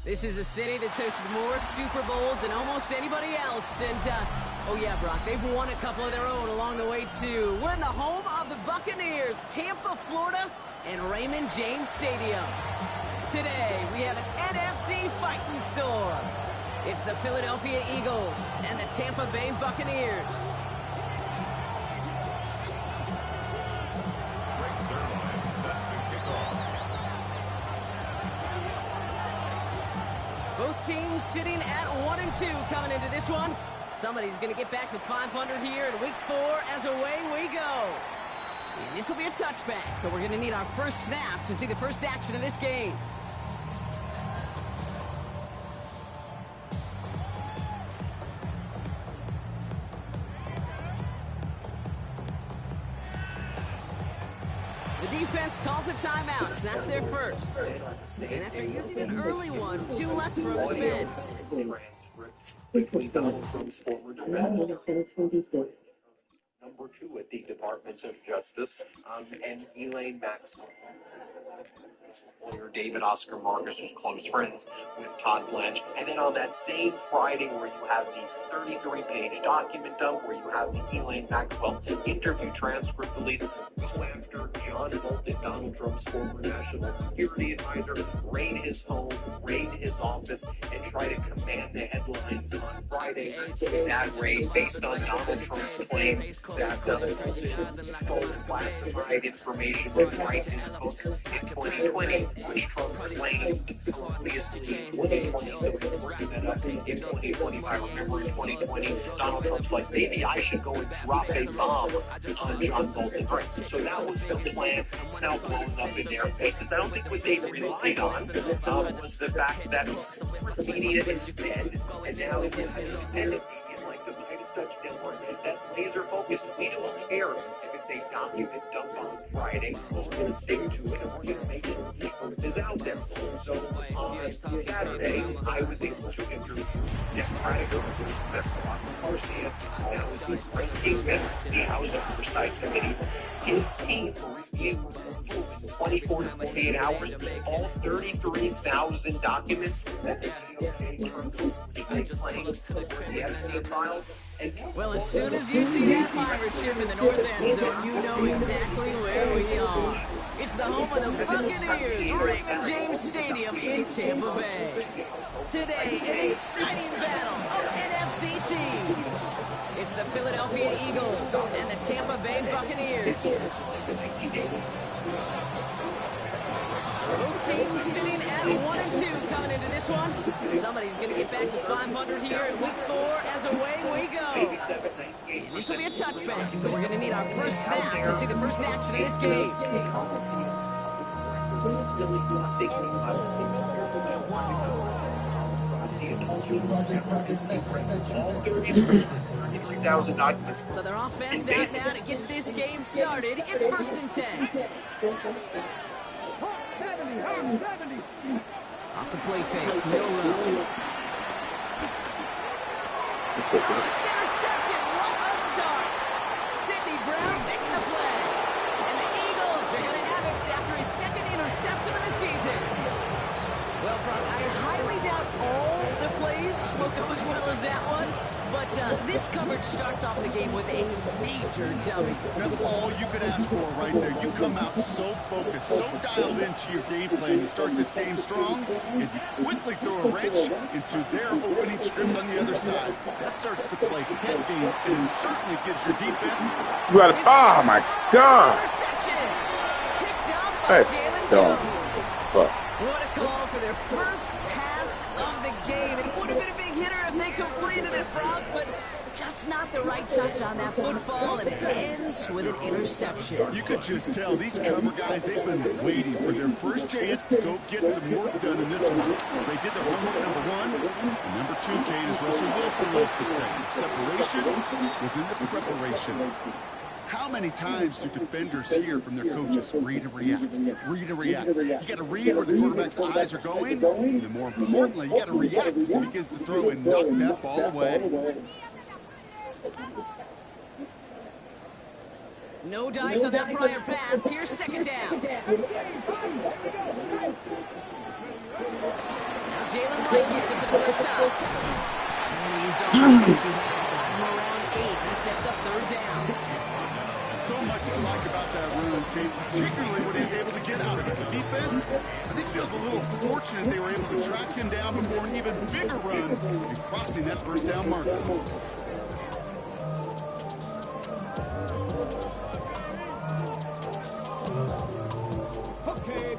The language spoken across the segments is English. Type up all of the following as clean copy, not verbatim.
This is a city that's hosted more Super Bowls than almost anybody else. And, oh yeah, Brock, they've won a couple of their own along the way, too. We're in the home of the Buccaneers, Tampa, Florida, and Raymond James Stadium. Today, we have an NFC fighting storm. It's the Philadelphia Eagles and the Tampa Bay Buccaneers. Both teams sitting at 1-2 coming into this one. Somebody's going to get back to 500 here in week 4 as away we go. And this will be a touchback, so we're going to need our first snap to see the first action of this game. The defense calls a timeout, so that's their first. And after using an early one, 2 left for his men. Between Donald Trump's former number 2 at the Department of Justice and Elaine Maxwell. Lawyer David Oscar Marcus was close friends with Todd Blanche. And then on that same Friday where you have the 33-page document dump, where you have the Elaine Maxwell interview transcript released, go after John Bolton, Donald Trump's former national security advisor, raid his home, raid his office, and try to command the headlines on Friday. That raid based on Donald Trump's claim that Bolton stole classified information to write his book in 2020, which Trump claimed obviously in 2020, that up in 2020. I remember in 2020, Donald Trump's like, maybe I should go and drop a bomb on John Bolton. Right, so that was the plan. It's now blown up in their faces. I don't think what they relied on was the fact that the media is dead, and now it is independent media like the Midas Touch Network that's laser focused. We don't care if it's a document dump on Friday. We're going to stick to it, and we're going to make sure the truth is out there. So on Saturday, I was able to interview Democratic officers, Escalon Garcia, that was the Frank Kingman, the House Oversight Committee. His team was able to move in 24 to 48 hours, all 33,000 documents that the DOJ playing the Epstein files. Well, as soon as you see that pirate ship in the north end zone, you know exactly where we are. It's the home of the Buccaneers, Raymond James Stadium in Tampa Bay. Today, an exciting battle of NFC teams. It's the Philadelphia Eagles and the Tampa Bay Buccaneers. Both teams sitting at 1-2 coming into this one. Somebody's going to get back to 500 here in week 4 as away we go. And this will be a touchback, so we're going to need our first snap to see the first action of this game. So their offense out now to get this game started. It's 1st and 10. Off the play fake, no run. It's intercepted. What a start. Sidney Brown makes the play. And the Eagles are going to have it after his 2nd interception of the season. Well, Brock, I highly doubt all the plays will go as well as that one. But this coverage starts off the game with a major dummy. That's all you could ask for right there. You come out so focused, so dialed into your game plan. You start this game strong, and you quickly throw a wrench into their opening script on the other side. That starts to play head games, and it certainly gives your defense... You got it. Oh, my God. That's dumb. Fuck. What a call for their first pass of the game. It would have been a big hitter if they completed it, Brock, but just not the right touch on that football, and it ends with an interception. You could just tell these cover guys, they've been waiting for their first chance to go get some work done in this one. They did their homework, number one. And number two, Kate, as Russell Wilson loves to say, separation was in the preparation. How many times do defenders hear from their coaches, read and react, read and react? You got to read where the quarterback's eyes are going, and then more importantly, you got to react as he begins to throw and knock that ball away. No dice on that prior pass. Here's second down. Now Jalen Wright gets it for the first time. And he's on around 8. That sets up third down. So much to like about that run, Kate, particularly when he's able to get out of it. The defense, I think, feels a little fortunate they were able to track him down before an even bigger run and crossing that first down marker.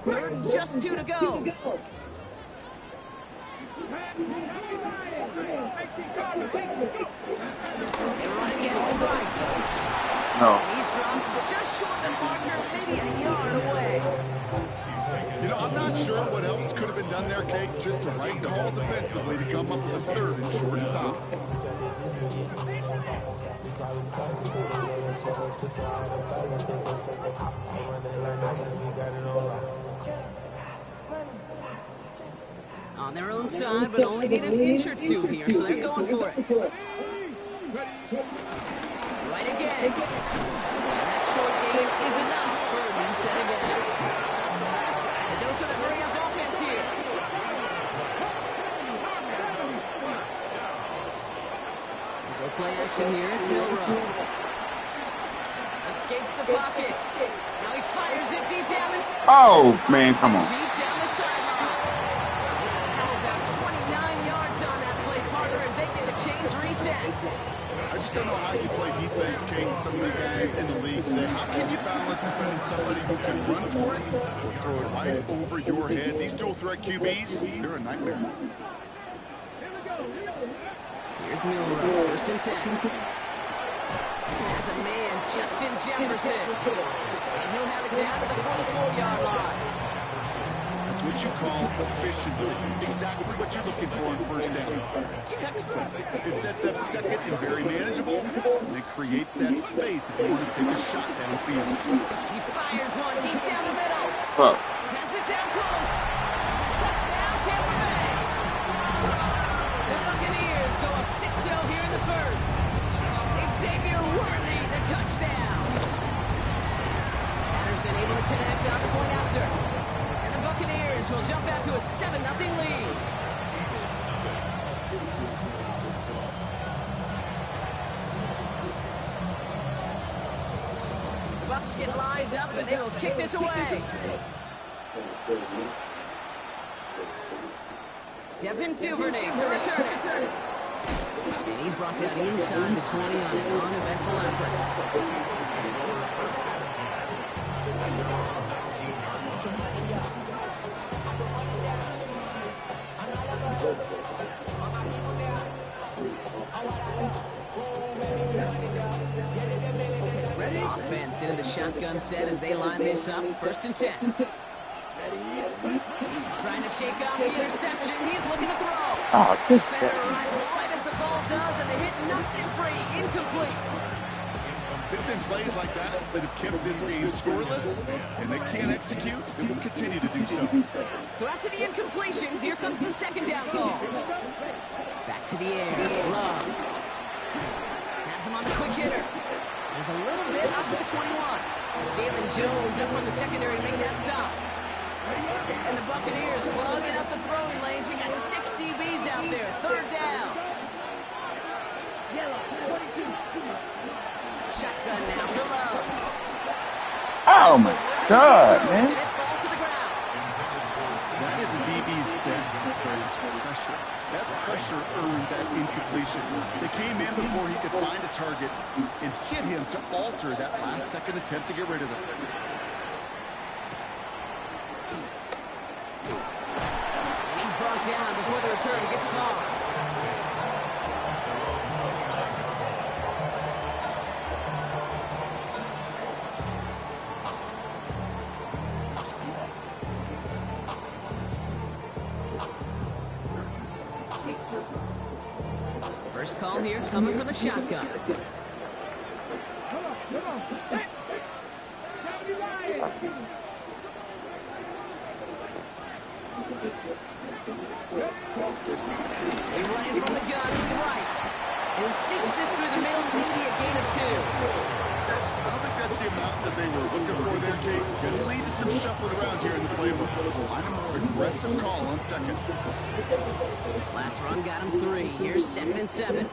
Third and just 2 to go. They run again with Wright. No. He's dropped just short of the marker, maybe a yard away. You know, I'm not sure what else could have been done there, Kate. Just the right call defensively to come up with a third and short stop. On their own side, but only need an inch or two here, so they're going for it. Right again. And that short gain is enough for a reset again. The dose of the hurry-up offense here. Go play action here. It's Milroe. Escapes the pocket. Now he fires it deep down. Oh, man, come on. Deep down the sideline. Now about 29 yards on that play, partner, as they get the chains reset. I just don't know how you play defense, Kate, with some of the guys in the league today. How can you balance defending somebody who can run for it or throw it right over your head? These dual-threat QBs, they're a nightmare. Here's Milroe, first and 10. Has a man, Justin Jefferson. And he'll have it down to the 44-yard line. That's what you call efficiency. Exactly what you're looking for on first down. Textbook. It sets up second and very manageable, and it creates that space if you want to take a shot downfield. He fires one deep down the middle. Fuck. Has it down close. Touchdown, Tampa Bay. The Buccaneers go up 6-0 here in the first. Xavier Worthy, the touchdown. Patterson able to connect on the point after. And the Buccaneers will jump out to a 7-0 lead. The Bucs get lined up and they will kick this away. Devin Duvernay to return it. And he's brought down inside the 20 on an uneventful effort. Offense into the shotgun set as they line this up. First and 10. Trying to shake off the interception. He's looking to throw. Oh, just Defender arrives right as the ball does, and the hit knocks it free. Incomplete. It's been plays like that that have kept this game scoreless, and they can't execute, and will continue to do so. So after the incompletion, here comes the second down call. Back to the air. Love. Has him on the quick hitter. He's a little bit up to the 21. Jalen Jones up from the secondary to make that stop. And the Buccaneers clogging up the throwing lanes. We got 6 DBs out there. Third down. Shotgun now for Love. Oh, my God, man. And it falls to the ground. That is a DB's best friend, pressure. That pressure earned that incompletion. They came in before he could find a target and hit him to alter that last-second attempt to get rid of it. He's brought down before the return gets far. First call here coming from the shotgun. They run in from the gun to the right. And he sneaks this through the middle, maybe a gain of 2. I don't think that's the amount that they were looking for there, Kate. Going to lead to some shuffling around here in the playbook. Find a more aggressive call on second. Last run got him 3. Here's 2nd and 7.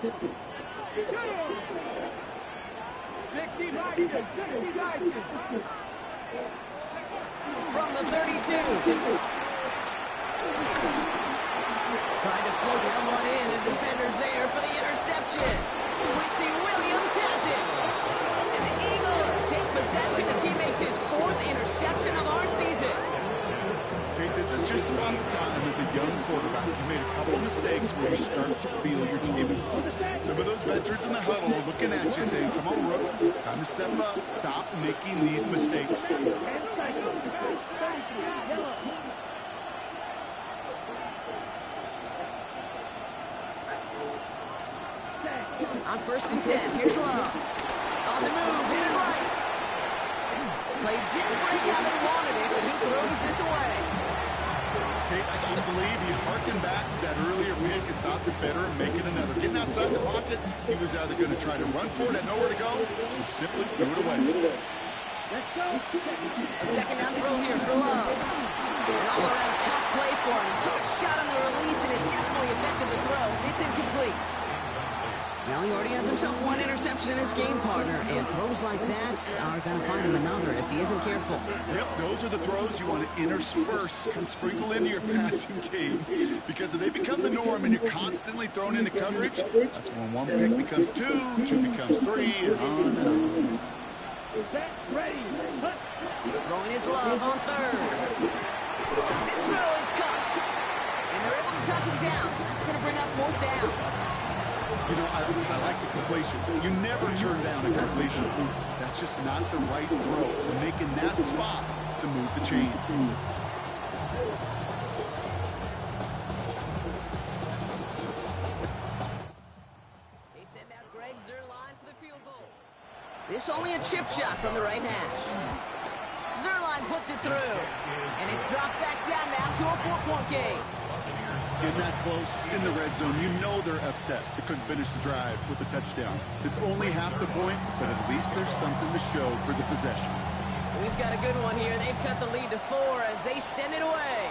From the 32. Trying to float that one in, and defender's there for the interception. Quincy Williams has it. And the Eagles take possession as he makes his 4th interception of our season. Kate, this is just about the time as a young quarterback. You made a couple of mistakes where you start to feel your teammates. Some of those veterans in the huddle are looking at you saying, come on, Rook, time to step up. Stop making these mistakes. On 1st and 10, here's Love. On the move, hit it right. Play didn't break how they wanted it, but he throws this away. Kate, I gotta believe he harkened back to that earlier pick and thought the better of making another. Getting outside the pocket, he was either going to try to run for it and nowhere to go, so he simply threw it away. A 2nd down throw here for Love. An all-around tough play for him. He took a shot on the release, and it definitely affected the throw. It's incomplete. Well, he already has himself 1 interception in this game, partner, and throws like that are going to find him another if he isn't careful. Yep, those are the throws you want to intersperse and sprinkle into your passing game, because if they become the norm and you're constantly thrown into coverage, that's when 1 pick becomes 2, 2 becomes 3, and on and on. Throwing his Love on 3rd. This throw is caught, and they're able to touch him down, so that's going to bring up 4th down. You know, I like the completion. You never turn down a completion. That's just not the right throw to make in that spot to move the chains. They send out Greg Zuerlein for the field goal. This only a chip shot from the right hash. Zuerlein puts it through, and it's dropped back down now to a 4-point game. Getting that close in the red zone, you know they're upset. They couldn't finish the drive with the touchdown. It's only half the points, but at least there's something to show for the possession. We've got a good one here. They've cut the lead to 4 as they send it away.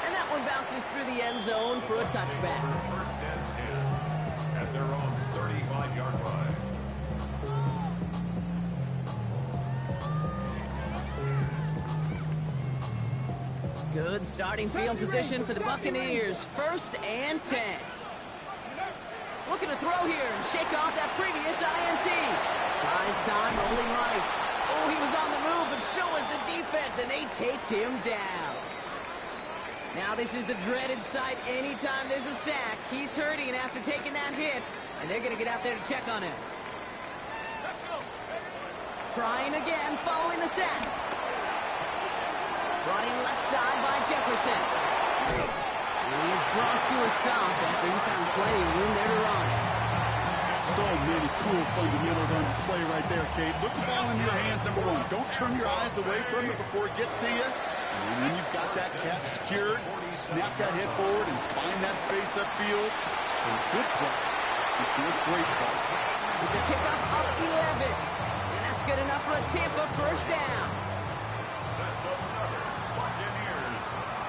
And that one bounces through the end zone for a touchback. 1st and 10 at their own 35-yard line. Good starting field position for the Buccaneers. 1st and 10. Looking to throw here and shake off that previous INT. Buys time, rolling right. Oh, he was on the move, but so was the defense, and they take him down. Now this is the dreaded sight anytime there's a sack. He's hurting after taking that hit, and they're going to get out there to check on him. Trying again following the sack. Running left side by Jefferson. He is brought to a stop after he found plenty of room there to run. So many cool fundamentals on display right there, Kate. Look the ball in your hands, number 1. Don't turn your eyes away from it before it gets to you. And when you've got that catch secured, snap that head forward and find that space upfield. To a good play. Into a great play. It's a kickoff up 11. And that's good enough for a Tampa 1st down. That's another Buccaneers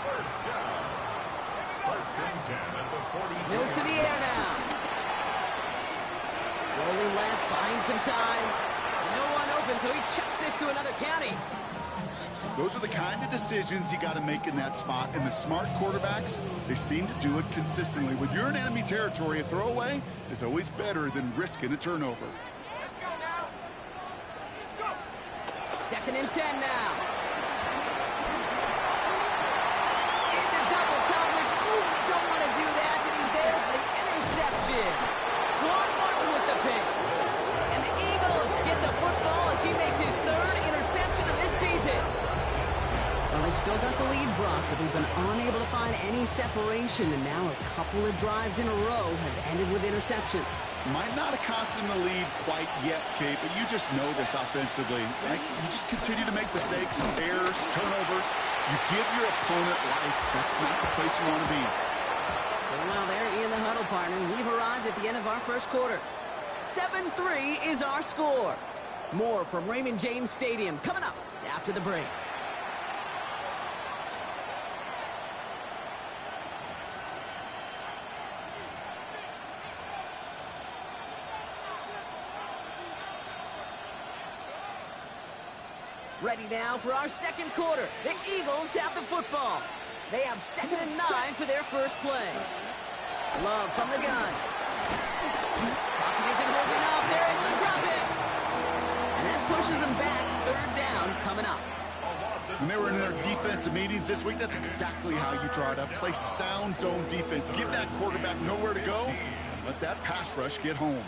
1st down. 1st and 10 at the 42. Mills to the air now. Rolling left, buying some time. No one open, so he chucks this to another county. Those are the kind of decisions you got to make in that spot. And the smart quarterbacks, they seem to do it consistently. When you're in enemy territory, a throwaway is always better than risking a turnover. Let's go now. Let's go. 2nd and 10 now. Into double coverage. Ooh, don't want to do that. And he's there for the interception. Quan Martin with the pick. And the Eagles get the football as he makes his 3rd interception of this season. Well, they've still got the lead, Brock, but they've been unable to find any separation, and now a couple of drives in a row have ended with interceptions. Might not have cost them the lead quite yet, Kate, but you just know this offensively. Right? You just continue to make mistakes, errors, turnovers. You give your opponent life. That's not the place you want to be. So now they're in the huddle, partner. We've arrived at the end of our first quarter. 7-3 is our score. More from Raymond James Stadium coming up after the break. Ready now for our second quarter. The Eagles have the football. They have 2nd and 9 for their first play. Love from the gun. Pocket isn't holding up. They're able to drop it. And that pushes them back. 3rd down coming up. When they were in their defensive meetings this week, that's exactly how you draw it up. Play sound zone defense. Give that quarterback nowhere to go. Let that pass rush get home.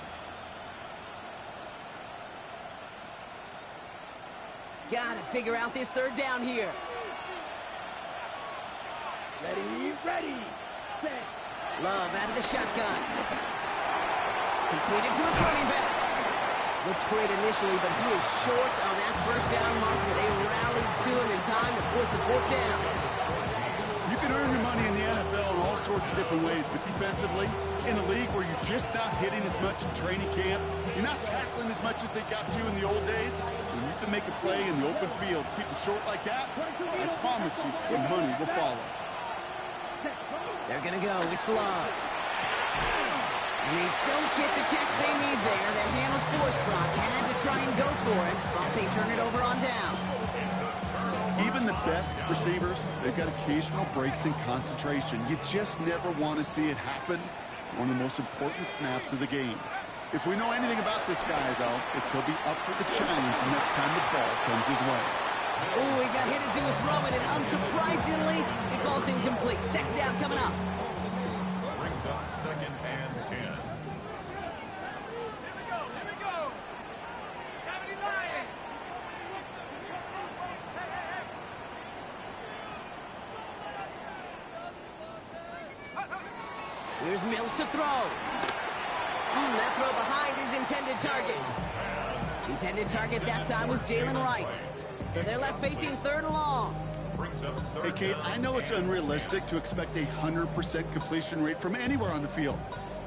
Got to figure out this 3rd down here. Ready, set. Love out of the shotgun. Completed to his running back. Looked great initially, but he is short on that 1st down marker. They rallied to him in time to force the 4th down. You can earn your money in the NFL in all sorts of different ways, but defensively, in a league where you're just not hitting as much in training camp, you're not tackling as much as they got to in the old days, when you can make a play in the open field, keep it short like that, I promise you some money will follow. They're going to go. It's Love. And they don't get the catch they need there. Their hand was forced, Brock. Had to try and go for it, but they turn it over on downs. Even the best receivers, they've got occasional breaks in concentration. You just never want to see it happen. One of the most important snaps of the game. If we know anything about this guy, though, it's he'll be up for the challenge the next time the ball comes his way. Oh, he got hit as he was throwing it. Unsurprisingly, it falls incomplete. 2nd down coming up. Brings up 2nd and 10. Here we go. 79. Here's Mills to throw. That throw behind his intended target. Intended target that time was Jalen Wright. So they're left facing 3rd and long. Hey, Kate, I know it's unrealistic to expect a 100% completion rate from anywhere on the field.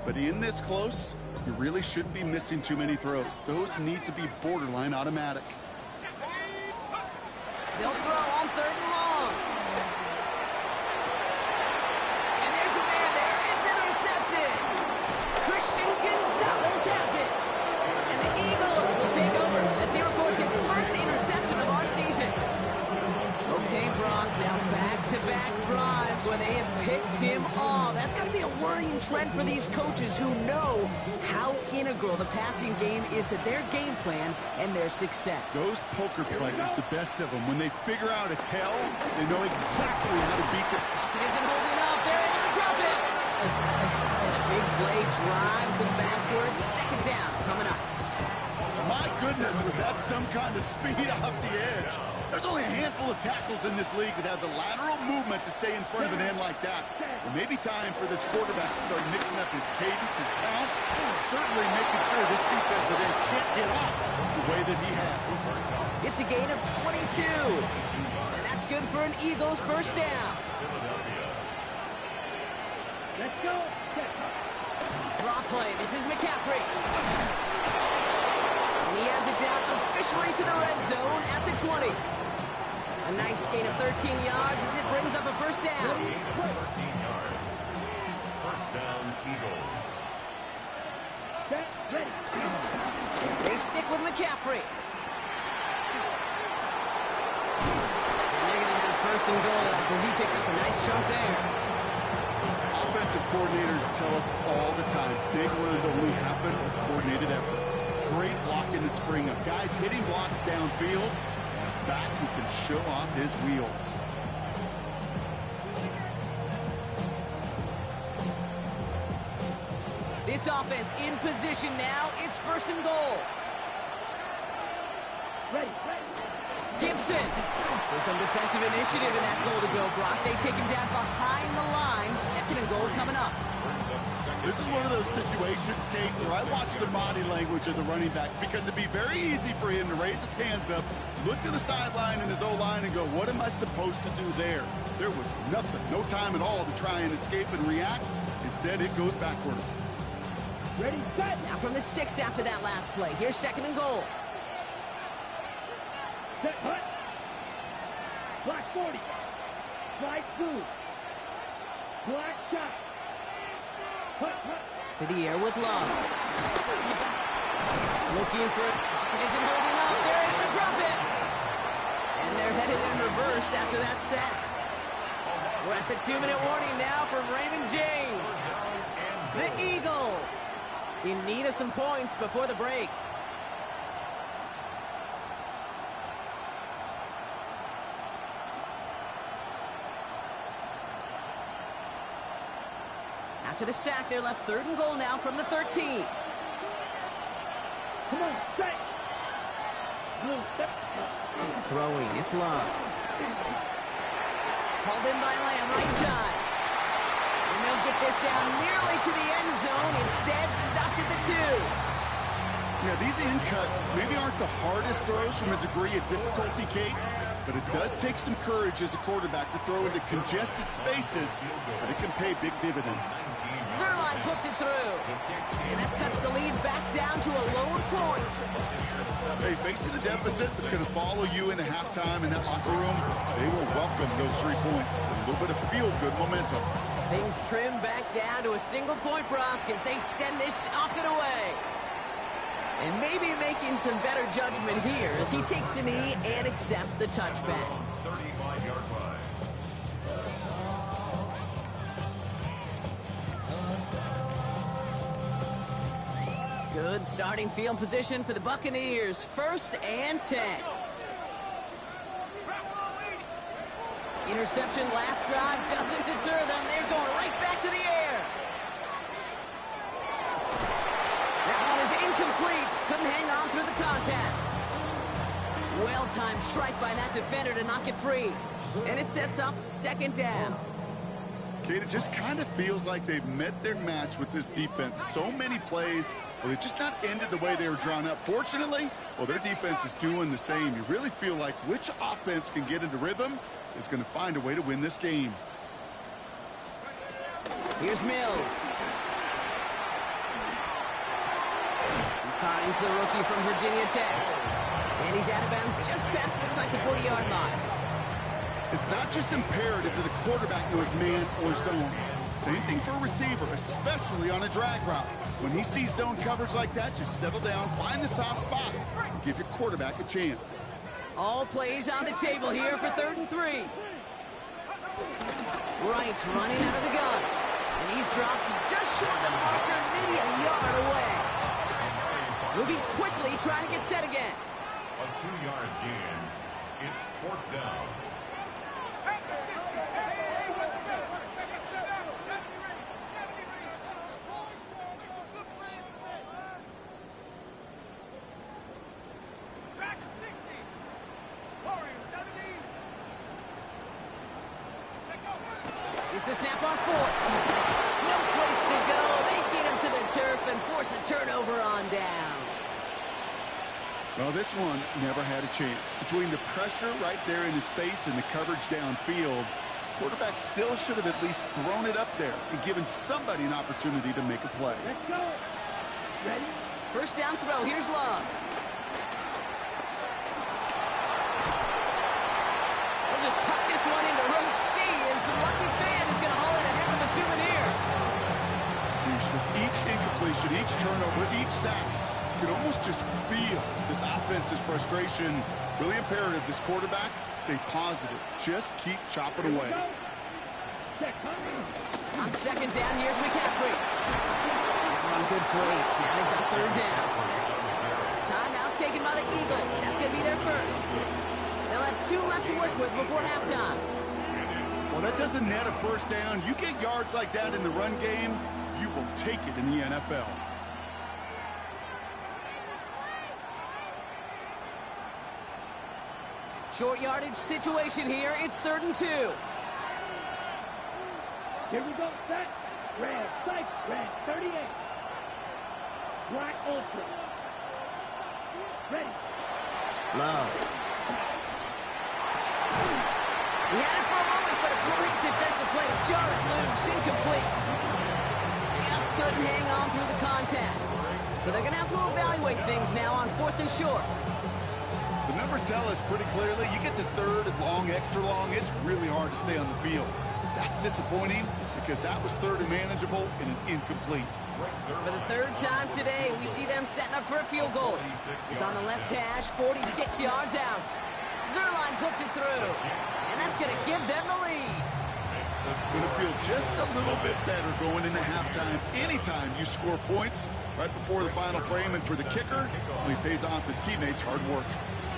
But in this close, you really shouldn't be missing too many throws. Those need to be borderline automatic. They'll throw on 3rd and long. And there's a man there. It's intercepted. Christian Gonzalez has it. And the Eagles will take over as he records his first interception of our season. Okay, Brock, now back-to-back drives where they have picked him off. That's got to be a worrying trend for these coaches who know how integral the passing game is to their game plan and their success. Those poker players, the best of them, when they figure out a tell, they know exactly how to beat the... Pocket isn't holding up. They're able to drop it. And a big play drives them backwards. 2nd down coming up. My goodness, was that some kind of speed off the edge? There's only a handful of tackles in this league that have the lateral movement to stay in front of an end like that. It may be time for this quarterback to start mixing up his cadence, his count, and certainly making sure this defensive end can't get off the way that he has. It's a gain of 22. And that's good for an Eagles 1st down. Let's go. Draw play. This is McCaffrey. And he has it down officially to the red zone at the 20. A nice gain of 13 yards as it brings up a 1st down. 13 yards. 1st down, Eagles. Ready. They stick with McCaffrey. And they're going to have 1st and goal after he picked up a nice chunk there. Offensive coordinators tell us all the time, big runs only happen with coordinated efforts. Great block in the spring up. Guys hitting blocks downfield. Back who can show off his wheels. This offense in position now. It's 1st and goal. Ready. Gibson. So some defensive initiative in that goal to go, Brock. They take him down behind the line. Second and goal coming up. This is one of those situations, Kate, where I watch the body language of the running back because it'd be very easy for him to raise his hands up, look to the sideline in his O-line and go, what am I supposed to do there? There was nothing, no time at all to try and escape and react. Instead, it goes backwards. Ready, set. Now from the 6 after that last play. Here's second and goal. Set, hut. Black 40. Slide through. Black shot. Hut, hut. To the air with Love. Looking for it. Pocket isn't holding up. They're able to drop it. And they're headed in reverse after that set. We're at the 2-minute warning now from Raymond James. The Eagles in need of some points before the break. After the sack, they're left third and goal now from the 13. Come on, set. Blue, step. Throwing, it's Love. Hauled in by Lamb, right side. And they'll get this down nearly to the end zone. Instead, stopped at the 2. Yeah, these in cuts maybe aren't the hardest throws from a degree of difficulty, Kate, but it does take some courage as a quarterback to throw into congested spaces, but it can pay big dividends. Zuerlein puts it through. And that cuts the lead back down to a lower point. Hey, facing a deficit that's going to follow you into halftime in that locker room, they will welcome those 3 points. A little bit of feel-good momentum. Things trim back down to a single point, Brock, as they send this off and away. And maybe making some better judgment here as he takes a knee and accepts the touchback. 35-yard line. Good starting field position for the Buccaneers. 1st and 10. Interception last drive doesn't deter them. They're going right back to the air. That one is incomplete. Couldn't hang on through the contact. Well-timed strike by that defender to knock it free. And it sets up 2nd down. Kate, it just kind of feels like they've met their match with this defense. So many plays, well, they've just not ended the way they were drawn up. Fortunately, well, their defense is doing the same. You really feel like which offense can get into rhythm is going to find a way to win this game. Here's Mills. He finds the rookie from Virginia Tech. And he's out of bounds just past, looks like the 40-yard line. It's not just imperative that a quarterback knows man or zone. Same thing for a receiver, especially on a drag route. When he sees zone coverage like that, just settle down, find the soft spot, and give your quarterback a chance. All plays on the table here for 3rd and 3. Wright running out of the gun. And he's dropped just short of the marker, maybe a yard away. Moving quickly, trying to get set again. A 2-yard gain. It's 4th down. Here's the snap on 4th. No place to go. They get him to the turf and force a turnover on downs. Well, this one never had a chance. Between the pressure right there in his face and the coverage downfield, quarterback still should have at least thrown it up there and given somebody an opportunity to make a play. Let's go. Ready? 1st down throw. Here's Love. We'll just huck this one into row C, and some lucky fan is going to haul in a heck of a souvenir. With each incompletion, each turnover, each sack, you can almost just feel this offense's frustration. Really imperative this quarterback stay positive. Just keep chopping away. On 2nd down, here's McCaffrey. That run good for 8. Now they've got 3rd down. Timeout taken by the Eagles. That's going to be their first. They'll have 2 left to work with before halftime. Well, that doesn't net a 1st down. You get yards like that in the run game, you will take it in the NFL. Short yardage situation here. It's 3rd and 2. Here we go. Set. Red. Sight. Red. 38. Black Ultra. Ready. Low. He had it for a moment, but a great defensive play to jar it loose. Incomplete. Just couldn't hang on through the contact. So they're going to have to evaluate things now on 4th and short. The numbers tell us pretty clearly, you get to 3rd and long, extra long, it's really hard to stay on the field. That's disappointing because that was 3rd and manageable and an incomplete. For the 3rd time today, we see them setting up for a field goal. It's on the left hash, 46 yards out. Zuerlein puts it through, and that's going to give them the lead. Going to feel just a little bit better going into halftime. Anytime you score points right before the final frame, and for the kicker, well, he pays off his teammates' hard work.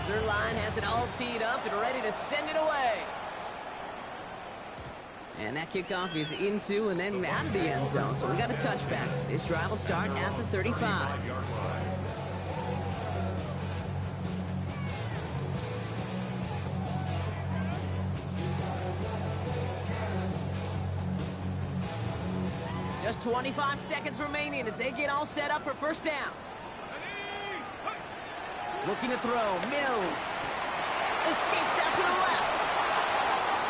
Zuerlein has it all teed up and ready to send it away. And that kickoff is into and then out of the end zone. So we got a touchback. This drive will start at the 35. Just 25 seconds remaining as they get all set up for first down. Looking to throw. Mills escapes out to the left.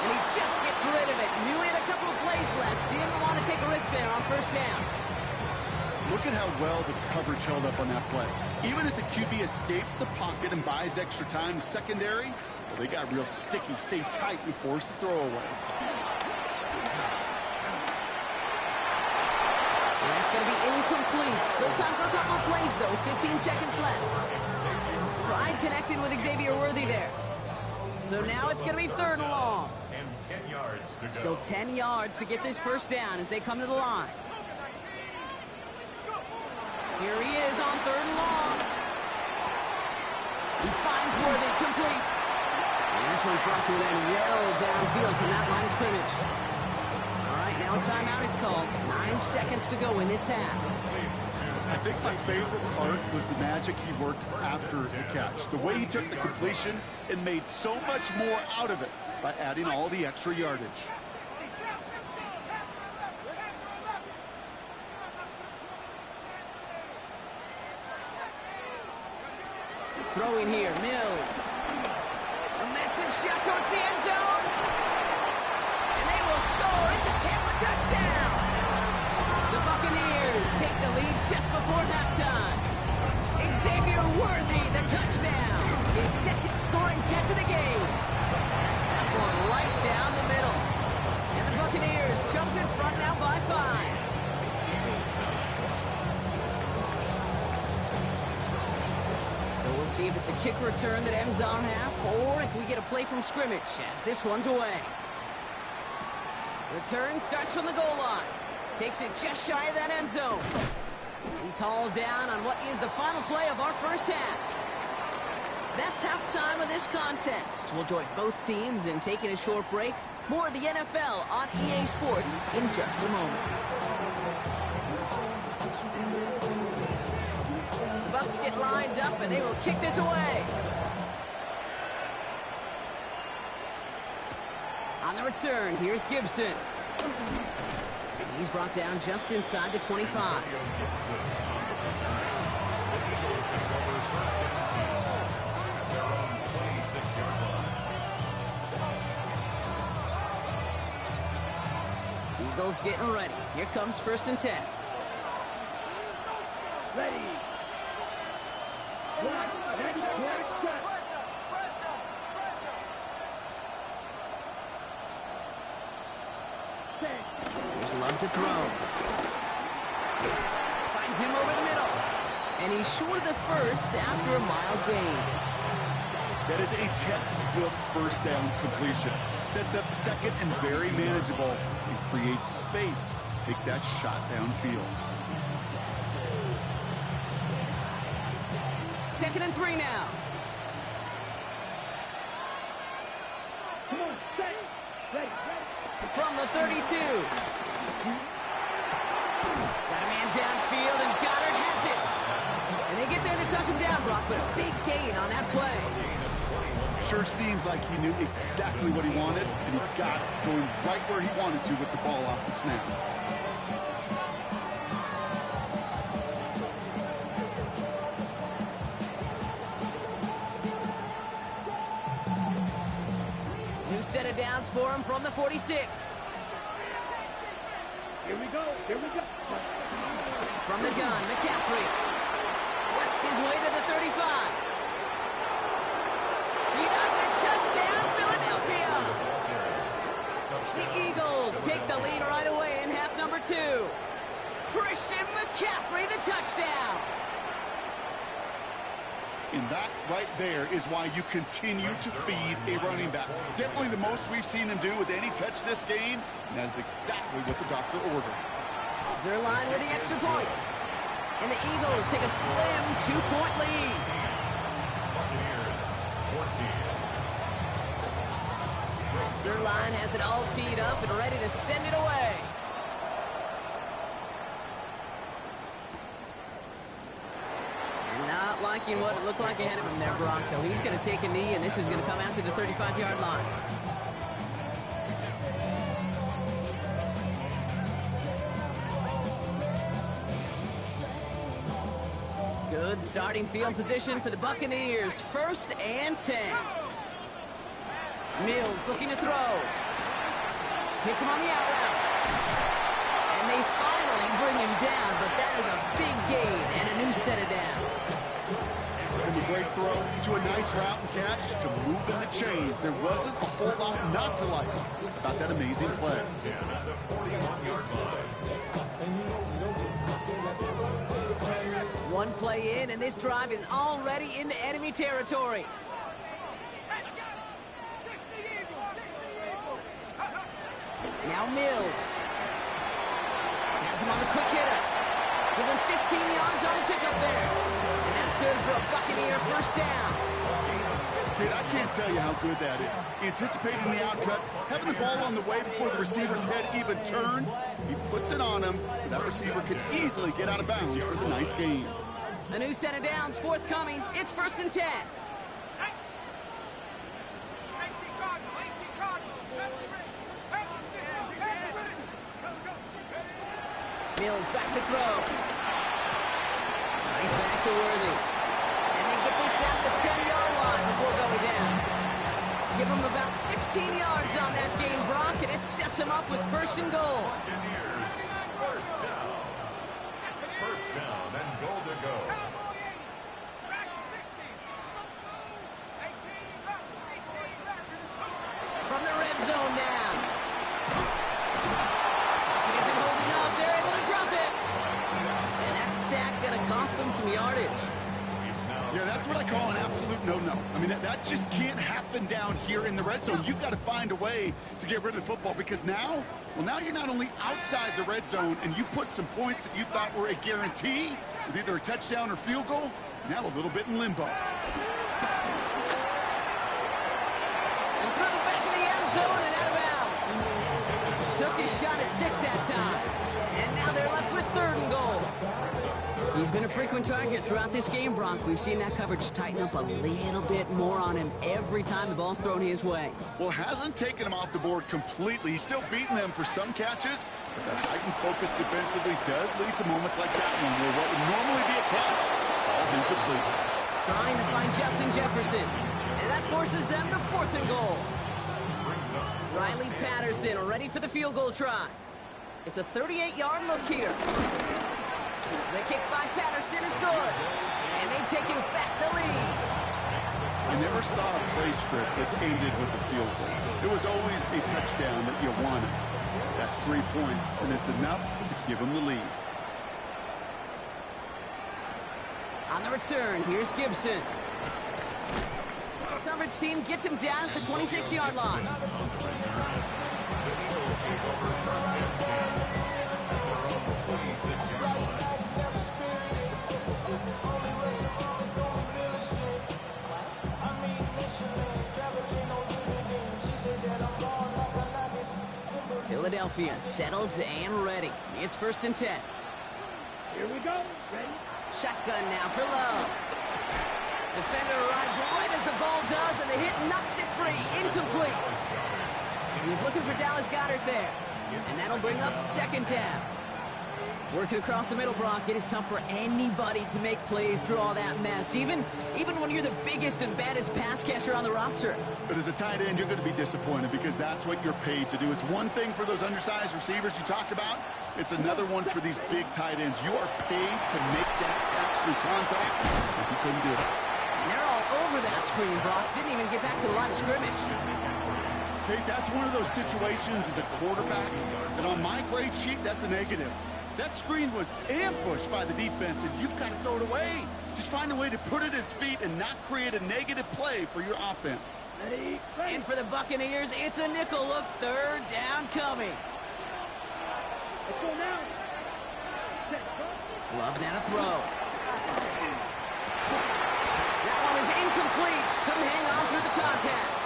And he just gets rid of it. Knew he had a couple of plays left. Didn't want to take a risk there on first down. Look at how well the coverage held up on that play. Even as the QB escapes the pocket and buys extra time, the secondary, well, they got real sticky, stayed tight, and forced the throw away. And that's going to be incomplete. Still time for a couple of plays, though. 15 seconds left. Pride connected with Xavier Worthy there. So now it's going to be 3rd and long. And 10 yards to go. So 10 yards to get this first down as they come to the line. Here he is on 3rd and long. He finds Worthy, complete. And this one's brought to an end well downfield from that line of scrimmage. All right, now a timeout is called. 9 seconds to go in this half. I think my favorite part was the magic he worked after the catch. The way he took the completion and made so much more out of it by adding all the extra yardage. Throwing here, Mills. A massive shot towards the end zone. And they will score. It's a Tampa touchdown. The Buccaneers take the lead just before halftime. Xavier Worthy, the touchdown. His 2nd scoring catch of the game. That one right down the middle. And the Buccaneers jump in front now by 5. So we'll see if it's a kick return that ends on half, or if we get a play from scrimmage as this one's away. Return starts from the goal line. Takes it just shy of that end zone. He's hauled down on what is the final play of our first half. That's halftime of this contest. We'll join both teams in taking a short break. More of the NFL on EA Sports in just a moment. The Bucs get lined up and they will kick this away. On the return, here's Gibson. He's brought down just inside the 25. Eagles getting ready. Here comes 1st and 10. Ready. Black shot. There's Love to throw. Finds him over the middle. And he's short of the first after a mild gain. That is a textbook first down completion. Sets up 2nd and very manageable and creates space to take that shot downfield. 2nd and 3 now. Come on, set. Ready. From the 32. Got a man downfield, and Goddard has it. And they get there to touch him down, Brock, but a big gain on that play. sure seems like he knew exactly what he wanted, and he got it, going right where he wanted to with the ball off the snap. New set of downs for him from the 46. Here we go. Here we go. From the gun, McCaffrey works his way to the 35. He does it. Touchdown, Philadelphia. The Eagles take the lead right away in half number 2. Christian McCaffrey, the touchdown. And that right there is why you continue to feed a running back. Definitely the most we've seen him do with any touch this game, and that is exactly what the doctor ordered. Zerline with the extra point. And the Eagles take a slim 2-point lead. Buccaneers, 14. Zerline has it all teed up and ready to send it away. And not liking what it looked like ahead of him there, Brock. So he's going to take a knee, and this is going to come out to the 35-yard line. Good starting field position for the Buccaneers. 1st and 10. Mills looking to throw. Hits him on the out route. And they finally bring him down, but that is a big gain and a new set of downs. From a great throw to a nice route and catch to move in the chains. There wasn't a whole lot not to like about that amazing play. 10 at the 41-yard line. One play in, and this drive is already into enemy territory. Now Mills. Has him on the quick hitter. Give him 15 yards on the pickup there. And that's good for a Buccaneer 1st down. Kid, I can't tell you how good that is. Anticipating the outcut, having the ball on the way before the receiver's head even turns, he puts it on him so that receiver can easily get out of bounds for the nice gain. A new set of downs forthcoming. It's 1st and 10. Mills back to throw. Right back to Worthy. And they get this down to the 10-yard line before going down. Give him about 16 yards on that game, Brock, and it sets him up with 1st and goal. Buccaneers, 1st down. 1st down and goal to go. From the red zone now. He isn't holding up. They're able to drop it. And that sack going to cost them some yardage. Yeah, that's what I call an absolute no-no. I mean, that just can't happen down here in the red zone. You've got to find a way to get rid of the football because now you're not only outside the red zone and you put some points that you thought were a guarantee with either a touchdown or field goal, now a little bit in limbo. And through the back of the end zone and out of bounds. Took his shot at 6 that time. And now they're left with 3rd and goal. He's been a frequent target throughout this game, Brock. We've seen that coverage tighten up a little bit more on him every time the ball's thrown his way. Well, hasn't taken him off the board completely. He's still beating them for some catches, but that heightened focus defensively does lead to moments like that one where what would normally be a catch falls incomplete. Trying to find Justin Jefferson, and that forces them to 4th and goal. Riley Patterson ready for the field goal try. It's a 38-yard look here. The kick by Patterson is good, and they've taken back the lead. I never saw a play script that ended with a field goal. It was always a touchdown that you wanted. That's 3 points, and it's enough to give them the lead. On the return, here's Gibson. Coverage team gets him down at the 26-yard line. Philadelphia settled and ready. It's 1st and 10. Here we go. Ready? Shotgun now for Love. Defender arrives right as the ball does, and the hit knocks it free. Incomplete. He was looking for Dallas Goedert there. And that'll bring up second down. Working across the middle, Brock, it is tough for anybody to make plays through all that mess, even when you're the biggest and baddest pass catcher on the roster. But as a tight end, you're going to be disappointed because that's what you're paid to do. It's one thing for those undersized receivers you talk about. It's another one for these big tight ends. You are paid to make that catch through contact, but you couldn't do it. And they're all over that screen, Brock. Didn't even get back to the line of scrimmage. Hey, that's one of those situations as a quarterback, and on my grade sheet, that's a negative. That screen was ambushed by the defense, and you've got to throw it away. Just find a way to put it at his feet and not create a negative play for your offense. And for the Buccaneers, it's a nickel look. Third down coming. Let's go now. Love now to throw. That one is incomplete. Couldn't hang on through the contact.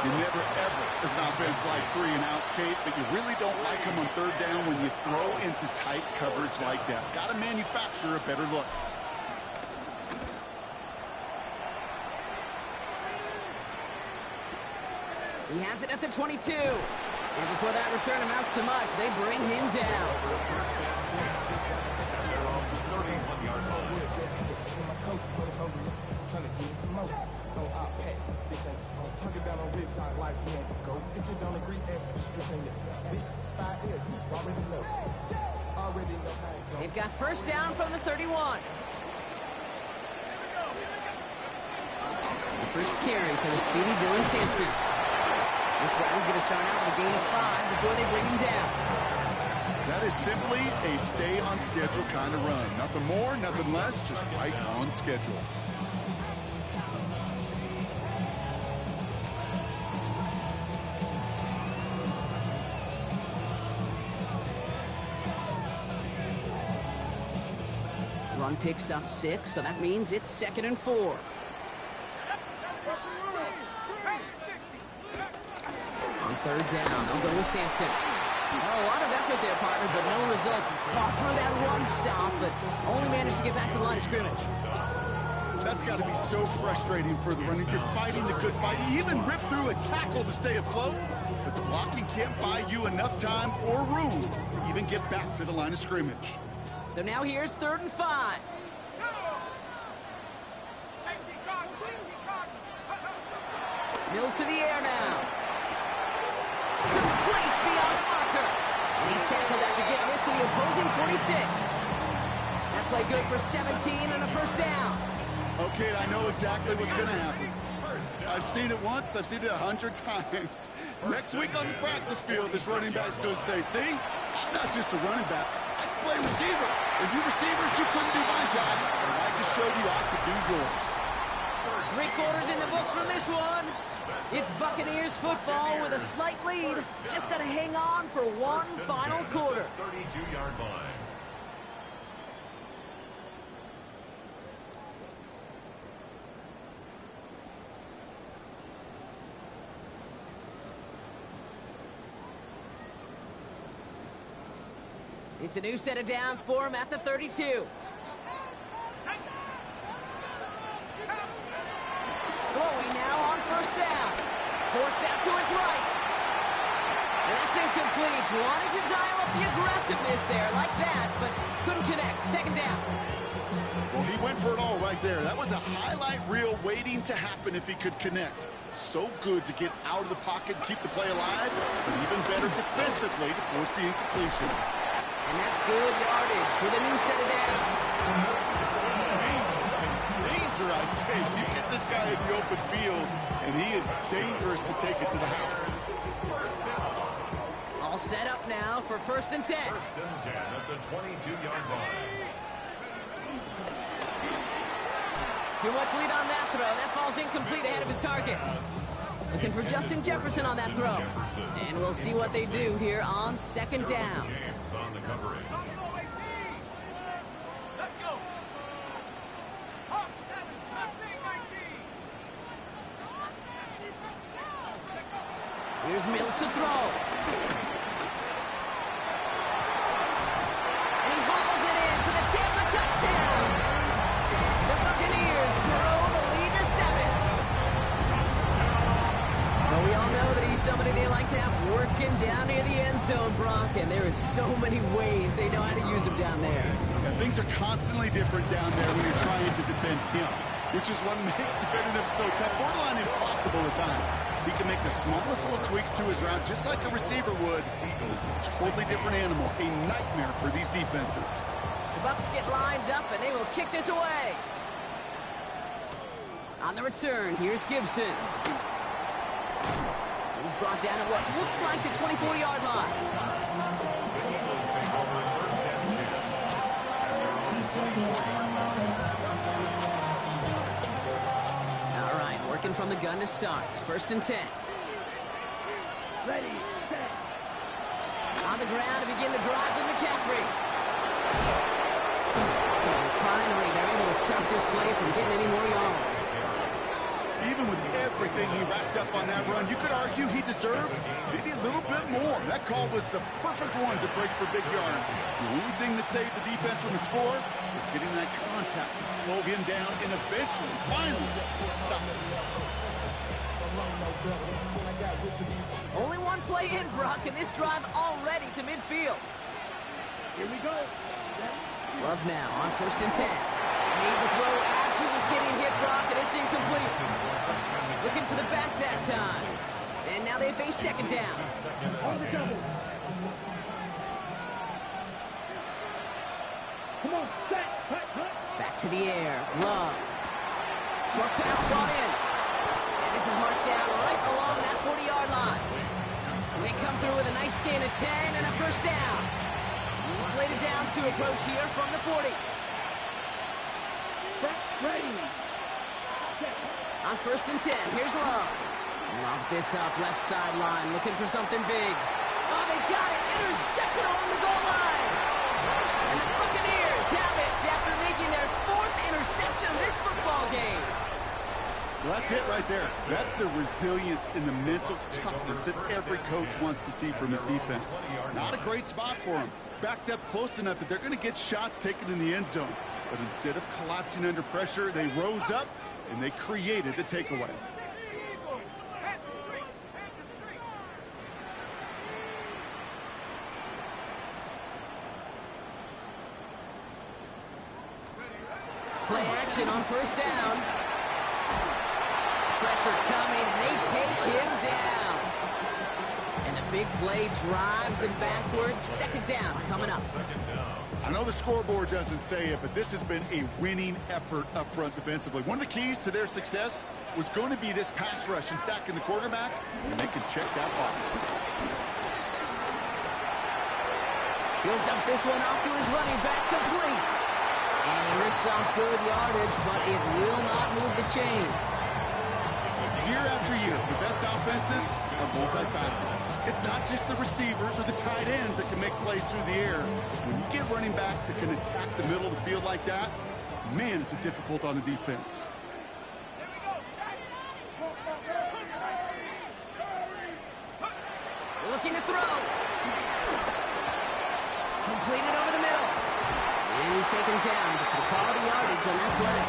You never, ever, as an offense, like 3 and outs, Kate, but you really don't like them on third down when you throw into tight coverage like that. Got to manufacture a better look. He has it at the 22. And before that return amounts to much, they bring him down. They've got first down from the 31. The first carry for the speedy Dylan Sampson. This drive is going to start out with a gain of 5 before they bring him down. That is simply a stay on schedule kind of run. Nothing more, nothing less, just right on schedule. Run picks up 6, so that means it's 2nd and 4. On third down, they'll go with Sampson. Oh, a lot of effort there, partner, but no results. He fought through that run stop, but only managed to get back to the line of scrimmage. That's got to be so frustrating for the runner. You're fighting the good fight. You even rip through a tackle to stay afloat, but the blocking can't buy you enough time or room to even get back to the line of scrimmage. So now here's 3rd and 5. Mills to the air now. Complete beyond the marker. And he's tackled after getting this to the opposing 46. That play good for 17 and a first down. Okay, I know exactly what's going to happen. I've seen it once. I've seen it 100 times. Next week on the practice field, this running back's going to say, see, I'm not just a running back. I can play receiver. And you receivers, you couldn't do my job. And I just showed you I could do yours. 3 quarters in the books from this one. It's Buccaneers football with a slight lead. Just got to hang on for one final quarter. 32-yard line. It's a new set of downs for him at the 32. Throwing now on first down. Forced out to his right. And that's incomplete. Wanted to dial up the aggressiveness there like that, but couldn't connect. Second down. Well, he went for it all right there. That was a highlight reel waiting to happen if he could connect. So good to get out of the pocket and keep the play alive, but even better defensively to force the incompletion. And that's good yardage with a new set of downs. Danger, I say. You get this guy in the open field, and he is dangerous to take it to the house. All set up now for 1st and 10. 1st and 10 at the 22-yard line. Too much lead on that throw. That falls incomplete ahead of his target. Looking for Justin Jefferson on that throw. And we'll see what they do here on 2nd down. James on the coverage. Here's Mills to throw. And he hauls it in for the Tampa touchdown. The Buccaneers grow the lead to 7. somebody they like to have working down near the end zone, Brock, and there is so many ways they know how to use them down there. Yeah, things are constantly different down there when you're trying to defend him, which is what makes defending him so tough, borderline impossible at times. He can make the smallest little tweaks to his route just like a receiver would, but it's a totally different animal, a nightmare for these defenses. The Bucs get lined up, and they will kick this away. On the return, here's Gibson. He's brought down at what looks like the 24-yard line. All right, working from the gun to start. 1st and 10. Ready, set. On the ground to begin the drive with McCaffrey. And finally, they're able to stop this play from getting any more yards. Even with everything he racked up on that run, you could argue he deserved maybe a little bit more. That call was the perfect one to break for big yards. The only thing that saved the defense from a score was getting that contact to slow him down and eventually, finally, stop him. Only one play in, Brock, and this drive already to midfield. Here we go. Love now on 1st and 10. Made the throw as he was getting hit, Brock, and it's incomplete. Looking for the back that time. And now they face 2nd down. On the double. Come on, set, hut, hut. Back to the air. Love. Short pass brought in. And this is marked down right along that 40-yard line. They come through with a nice gain of 10 and a 1st down. He's laid it down to approach here from the 40. Set, ready. Set. On 1st and 10, here's Love. Lobs this up, left sideline, looking for something big. Oh, they got it! Intercepted along the goal line! And the Buccaneers have it after making their 4th interception of this football game. Well, that's it right there. That's the resilience and the mental toughness that every coach wants to see from his defense. Not a great spot for him. Backed up close enough that they're going to get shots taken in the end zone. But instead of collapsing under pressure, they rose up and they created the takeaway. Play action on 1st down. Pressure coming, and they take him down. And the big play drives them backwards. 2nd down coming up. I know the scoreboard doesn't say it, but this has been a winning effort up front defensively. One of the keys to their success was going to be this pass rush and sacking the quarterback, and they can check that box. He'll dump this one off to his running back, complete. And he rips off good yardage, but it will not move the chains. Year after year, the best offenses are multifaceted. It's not just the receivers or the tight ends that can make plays through the air. When you get running backs that can attack the middle of the field like that, man, is it difficult on the defense. Looking to throw. Completed over the middle. And he's taken down, but to the quality yardage on that play.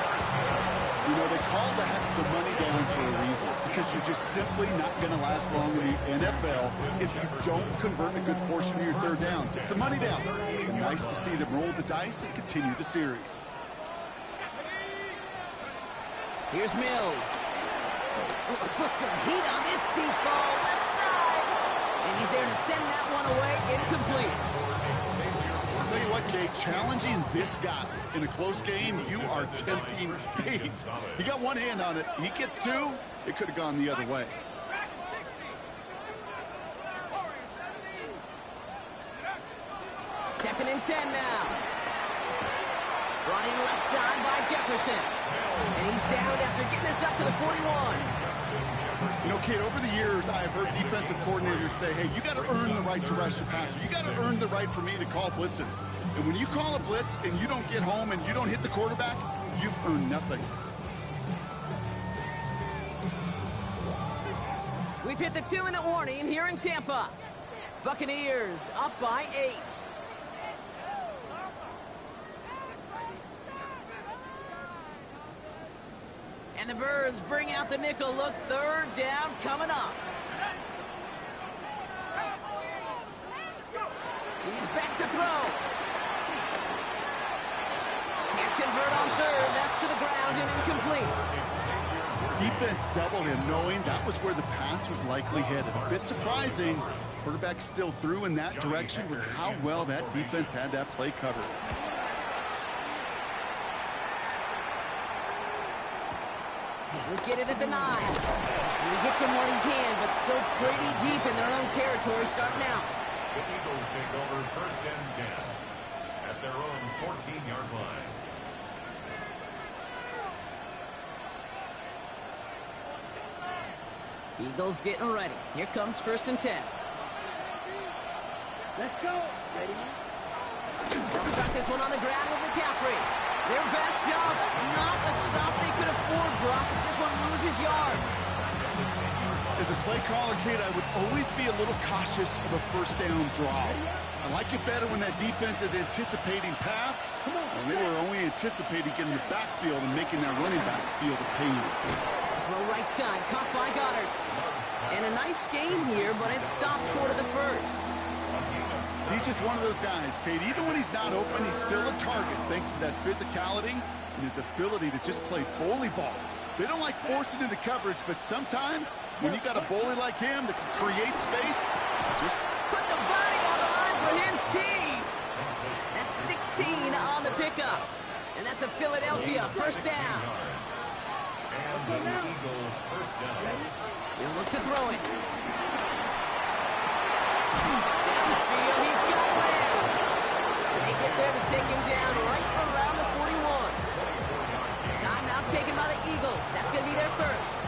You know, they call that the money down for a reason, because you're just simply not going to last long in the NFL if you don't convert a good portion of your 3rd downs. It's a money down. And nice to see them roll the dice and continue the series. Here's Mills. Ooh, put some heat on this deep ball, left side. And he's there to send that one away, incomplete. I'll tell you what, Kate, challenging this guy in a close game, you are tempting fate. He got one hand on it. He gets 2. It could have gone the other way. Second and 10 now. Running left side by Jefferson. And he's down after getting this up to the 41. You know, Kate, over the years, I've heard defensive coordinators say, hey, you got to earn the right to rush the passer. You got to earn the right for me to call blitzes. And when you call a blitz and you don't get home and you don't hit the quarterback, you've earned nothing. We've hit the 2-minute warning here in Tampa. Buccaneers up by 8. And the Birds bring out the nickel look. 3rd down coming up. He's back to throw. Can't convert on third. That's to the ground and incomplete. Defense doubled him, knowing that was where the pass was likely headed. A bit surprising. Quarterback still threw in that direction with how well that defense had that play covered. He'll get it at the 9. He gets him what he can, but still pretty deep in their own territory starting out. The Eagles take over 1st and 10 at their own 14-yard line. Eagles getting ready. Here comes 1st and 10. Let's go. Ready? They'll start this one on the ground with McCaffrey. They're backed up. Not a stop they could afford, Brock, as this one loses yards. As a play caller, kid, I would always be a little cautious of a 1st down draw. I like it better when that defense is anticipating pass, and they were only anticipating getting the backfield and making that running back feel the pain. Throw right side, caught by Goddard. And a nice game here, but it stopped short of the 1st. He's just one of those guys, Kate. Even when he's not open, he's still a target thanks to that physicality and his ability to just play bully ball. They don't like forcing into coverage, but sometimes when you got a bully like him that can create space, just put the body on the line for his team. That's 16 on the pickup. And that's a Philadelphia 1st down. And the Eagle 1st down. He'll look to throw it. Down the field, he's got Lamb. And they get there to take him down right around the 41. Timeout taken by the Eagles. That's going to be their 1st.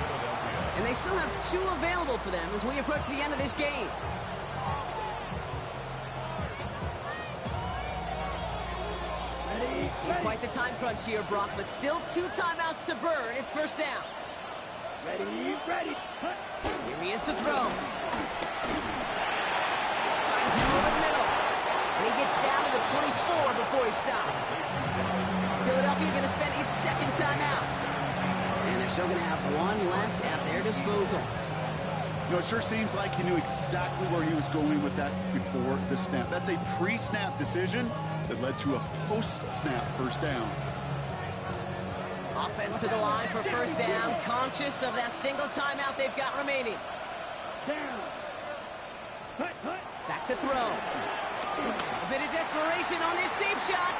And they still have 2 available for them as we approach the end of this game. Quite the time crunch here, Brock, but still 2 timeouts to burn. It's 1st down. Ready, ready. Cut. Here he is to throw. Finds him over the middle. And he gets down to the 24 before he stopped. Philadelphia going to spend its 2nd timeout. And they're still going to have 1 left at their disposal. You know, it sure seems like he knew exactly where he was going with that before the snap. That's a pre-snap decision that led to a post-snap 1st down. Offense to the line for 1st down, conscious of that single timeout they've got remaining. Down. Cut, cut. Back to throw. A bit of desperation on this deep shot.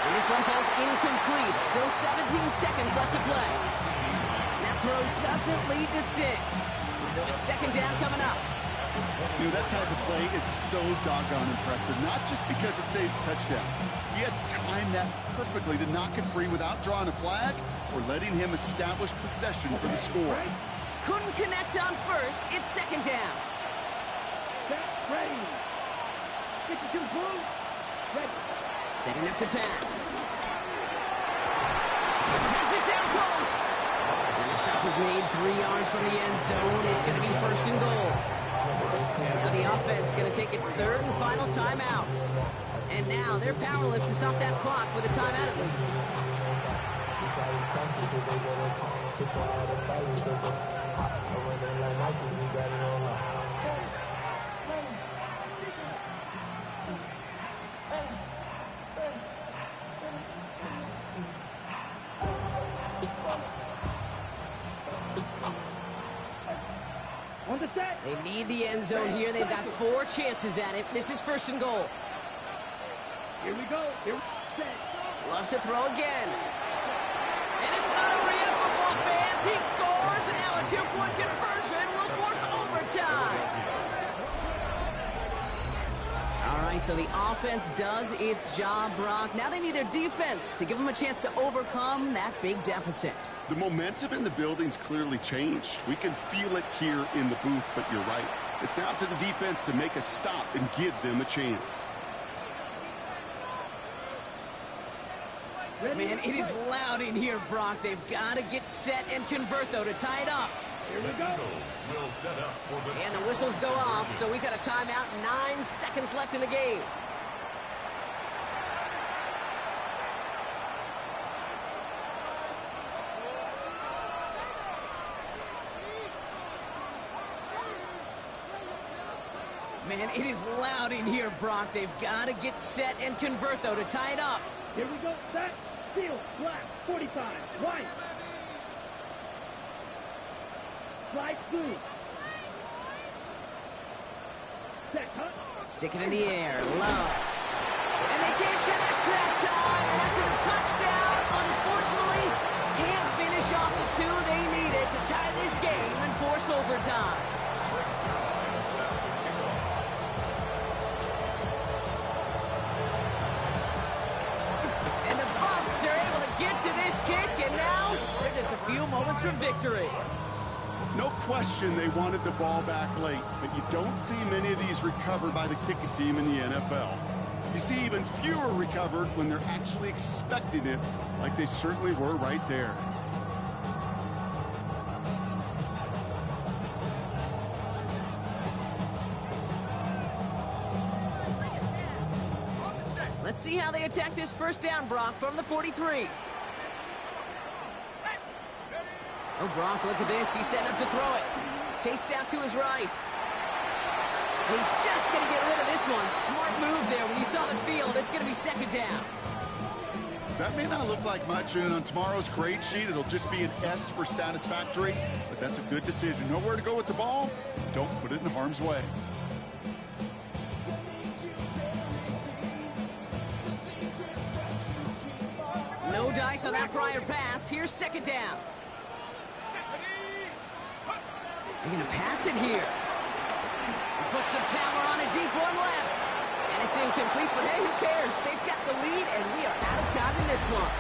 And this one falls incomplete. Still 17 seconds left to play. That throw doesn't lead to 6. So it's 2nd down coming up. You know, that type of play is so doggone impressive, not just because it saves a touchdown. He had timed that perfectly to knock it free without drawing a flag or letting him establish possession for the score. Couldn't connect on 1st. It's 2nd down. Set, ready. 52 blue. Ready. Setting up to pass. Pass it down close. And the stop was made 3 yards from the end zone. It's going to be 1st and goal. Now the offense going to take its 3rd and final timeout. And now they're powerless to stop that clock with a timeout at least. On the set. They need the end zone here. They've got 4 chances at it. This is 1st and goal. Here we go. Here we set. Loves to throw again. And it's not over yet, football fans. He scores, and now a 2-point conversion will force overtime. All right, so the offense does its job, Brock. Now they need their defense to give them a chance to overcome that big deficit. The momentum in the building's clearly changed. We can feel it here in the booth, but you're right. It's now to the defense to make a stop and give them a chance. Man, it is loud in here, Brock. They've got to get set and convert, though, to tie it up. Here we go. Will set up for the And the whistles go off, so we got a timeout. 9 seconds left in the game. Man, it is loud in here, Brock. They've got to get set and convert, though, to tie it up. Here we go. Set. Field. Black. 45. White. Slide through. Set. Cut. Stick it in the air. Love. And they can't connect that time. And after the touchdown, unfortunately, can't finish off the two they needed to tie this game and force overtime. And the Bucs are able to get to this kick, and now they're just a few moments from victory. No question they wanted the ball back late, but you don't see many of these recovered by the kicking team in the NFL. You see even fewer recovered when they're actually expecting it, like they certainly were right there. Let's see how they attack this first down, Brock, from the 43. Oh, Brock, look at this. He's setting up to throw it. Chased out to his right. He's just going to get rid of this one. Smart move there. When you saw the field, it's going to be second down. That may not look like much, and on tomorrow's grade sheet, it'll just be an S for satisfactory, but that's a good decision. Know where to go with the ball? Don't put it in harm's way. No dice on that prior pass. Here's second down. They're going to pass it here. Put some power on a deep one left. And it's incomplete, but hey, who cares? They've got the lead, and we are out of time in this one.